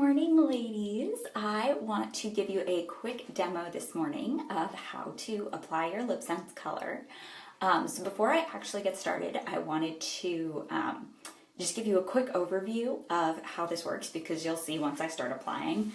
morning, ladies. I want to give you a quick demo this morning of how to apply your LipSense color. So before I actually get started, I wanted to just give you a quick overview of how this works, because you'll see once I start applying,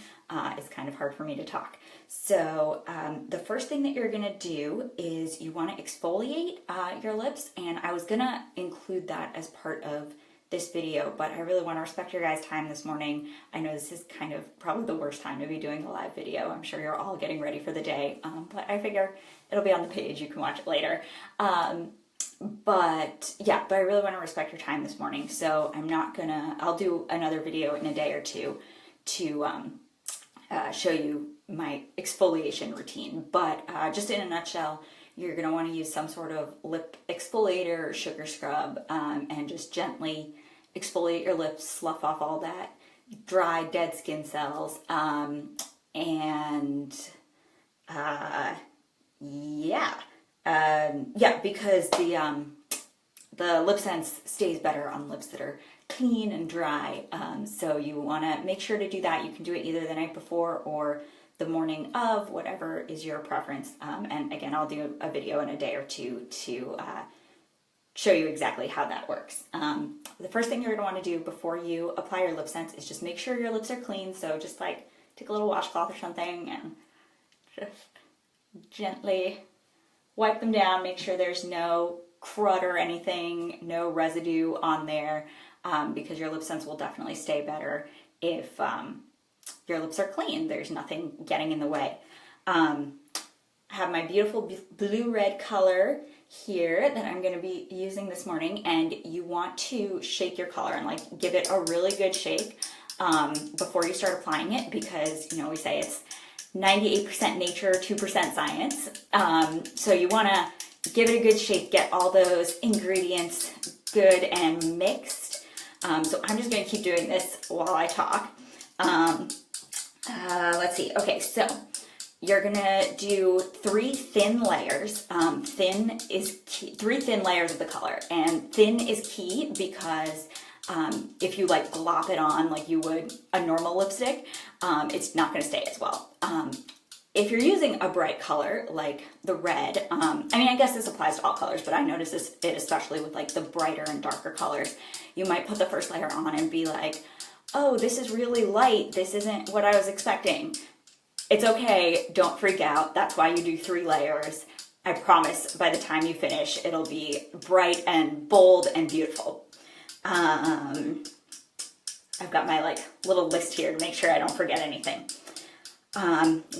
it's kind of hard for me to talk. So the first thing that you're gonna do is you wanna exfoliate your lips, and I was gonna include that as part of this video, but I really want to respect your guys' time this morning. I know this is kind of probably the worst time to be doing a live video. I'm sure you're all getting ready for the day, but I figure it'll be on the page. You can watch it later. But I really want to respect your time this morning. So I'll do another video in a day or two to show you my exfoliation routine. But just in a nutshell, you're going to want to use some sort of lip exfoliator or sugar scrub and just gently exfoliate your lips, slough off all that dry, dead skin cells. Because the LipSense stays better on lips that are clean and dry. So you want to make sure to do that. You can do it either the night before or the morning of, whatever is your preference. And again, I'll do a video in a day or two to show you exactly how that works. The first thing you're going to want to do before you apply your LipSense is just make sure your lips are clean. So just like take a little washcloth or something and just gently wipe them down. Make sure there's no crud or anything, no residue on there, because your LipSense will definitely stay better if your lips are clean. There's nothing getting in the way. I have my beautiful blue-red color here that I'm going to be using this morning, and you want to shake your color and like give it a really good shake before you start applying it, because we say it's 98% nature, 2% science. So you want to give it a good shake, get all those ingredients good and mixed. So I'm just going to keep doing this while I talk. Let's see. Okay, so you're gonna do 3 thin layers. Thin is key, 3 thin layers of the color, and thin is key because if you like glop it on like you would a normal lipstick, it's not gonna stay as well. If you're using a bright color like the red, I guess this applies to all colors, but I notice it especially with like the brighter and darker colors. You might put the first layer on and be like, oh, this is really light. This isn't what I was expecting. It's okay. Don't freak out. That's why you do 3 layers. I promise by the time you finish, it'll be bright and bold and beautiful. I've got my like little list here to make sure I don't forget anything.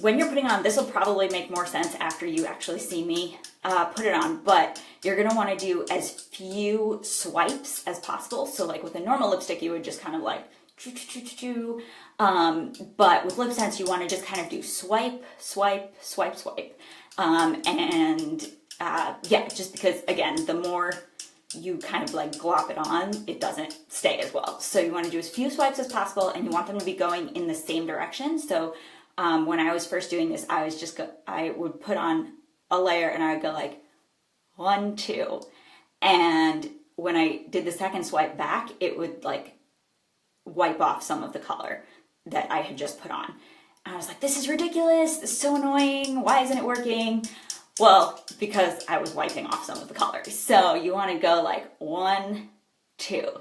When you're putting on, this will probably make more sense after you actually see me put it on, but you're going to want to do as few swipes as possible. So like with a normal lipstick, you would just kind of like but with LipSense, you want to just kind of do swipe, swipe, swipe, swipe. Just because again, the more you kind of like glop it on, it doesn't stay as well. So you want to do as few swipes as possible, and you want them to be going in the same direction. So when I was first doing this, I would put on a layer and I would go like 1, 2. And when I did the second swipe back, it would like wipe off some of the color that I had just put on. And I was like, this is ridiculous. This is so annoying. Why isn't it working? Well, because I was wiping off some of the colors. So you want to go like 1, 2.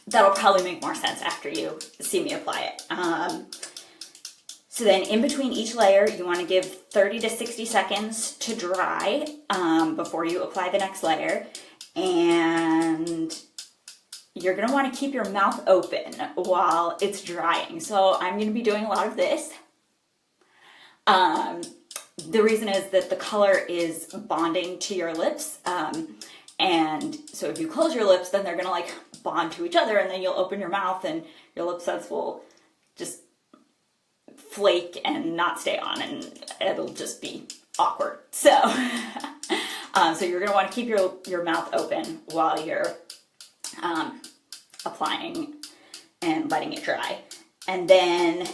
That'll probably make more sense after you see me apply it. So then in between each layer, you want to give 30 to 60 seconds to dry before you apply the next layer. And you're going to want to keep your mouth open while it's drying. So I'm going to be doing a lot of this. The reason is that the color is bonding to your lips. And so if you close your lips, then they're going to like bond to each other, and then you'll open your mouth and your LipSense will just flake and not stay on, and it'll just be awkward. So, so you're going to want to keep your mouth open while you're applying and letting it dry. And then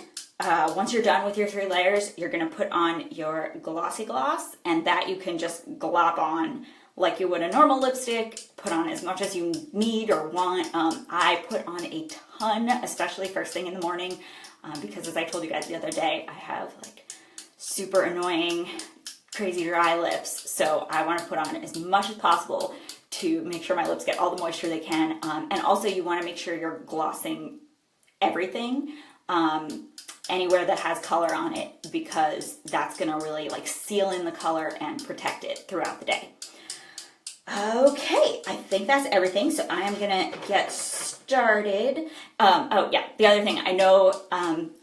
once you're done with your 3 layers, you're going to put on your glossy gloss, and that you can just glop on like you would a normal lipstick, put on as much as you need or want. I put on a ton, especially first thing in the morning, because as I told you guys the other day, I have like super annoying, crazy dry lips. So I want to put on as much as possible to make sure my lips get all the moisture they can. And also you want to make sure you're glossing everything, anywhere that has color on it, because that's going to really like seal in the color and protect it throughout the day. Okay, I think that's everything. So I am going to get started. Oh yeah, the other thing, I know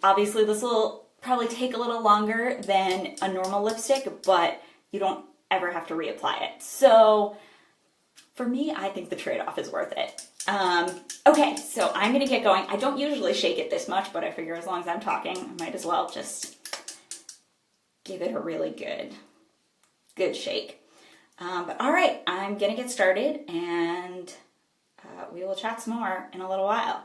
obviously this will probably take a little longer than a normal lipstick, but you don't ever have to reapply it. So for me, I think the trade-off is worth it. Okay, so I'm gonna get going. I don't usually shake it this much, but I figure as long as I'm talking, I might as well just give it a really good shake. But all right, I'm gonna get started, and we will chat some more in a little while.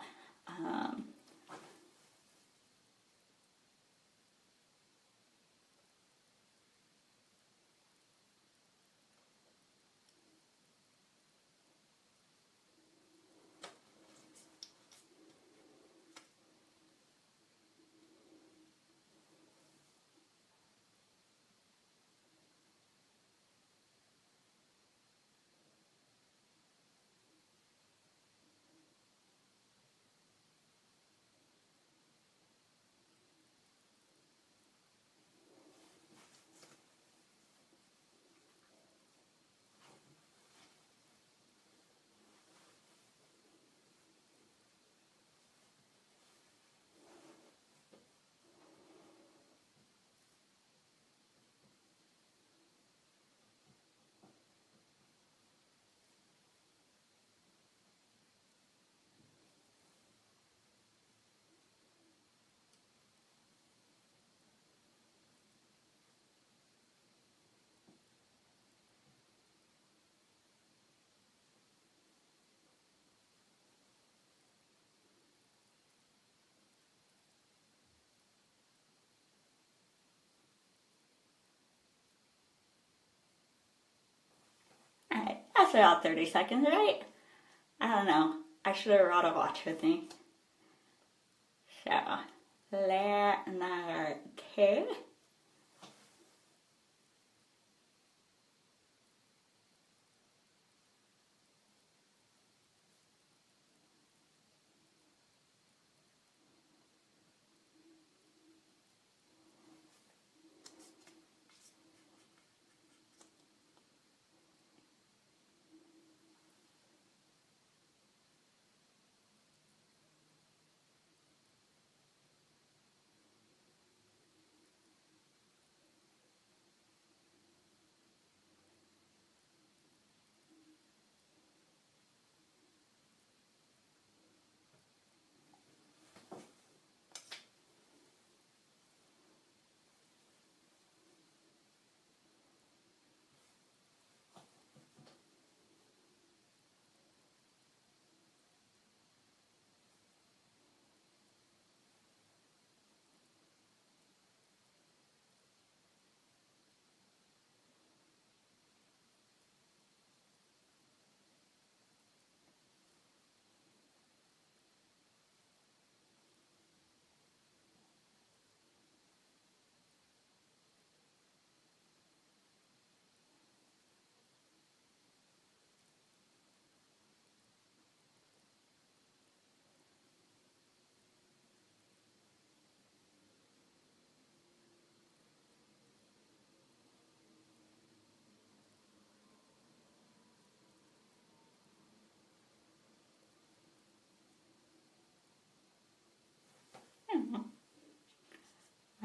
All right, that's about 30 seconds, right? I don't know. I should have brought a watch with me. So, let another two.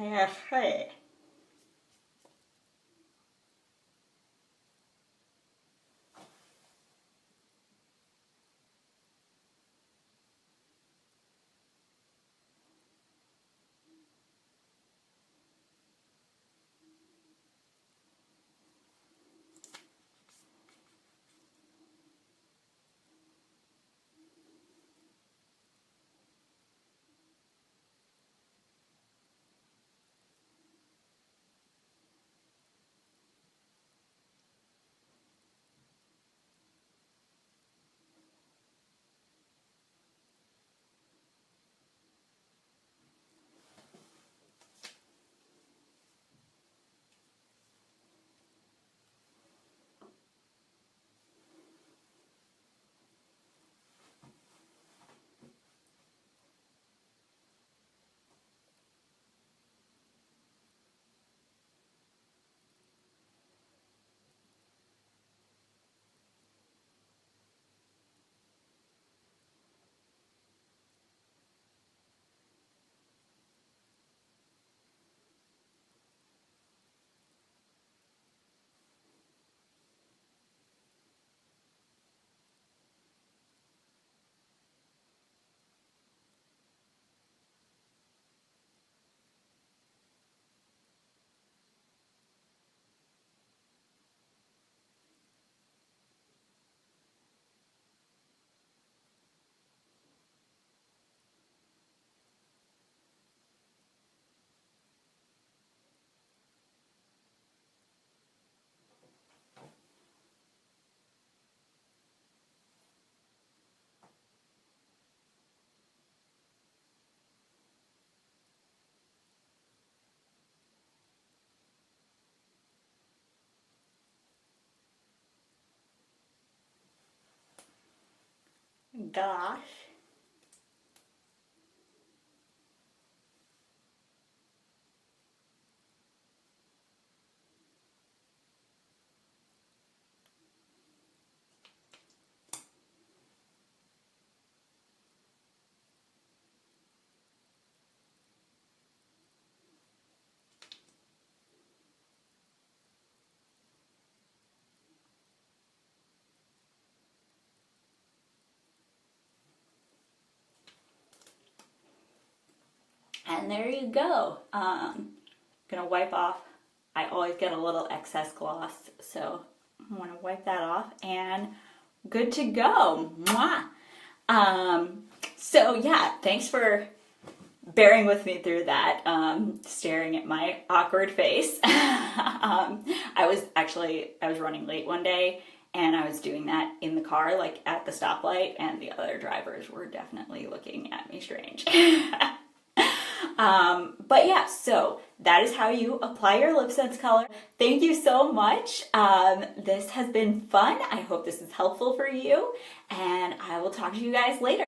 Yeah, hey. Gosh. And there you go. Gonna wipe off. I always get a little excess gloss, so I want to wipe that off and good to go. Mwah. So yeah, thanks for bearing with me through that, staring at my awkward face. I was running late one day and I was doing that in the car, like at the stoplight, and the other drivers were definitely looking at me strange. But yeah, so that is how you apply your LipSense color. Thank you so much. This has been fun. I hope this is helpful for you, and I will talk to you guys later.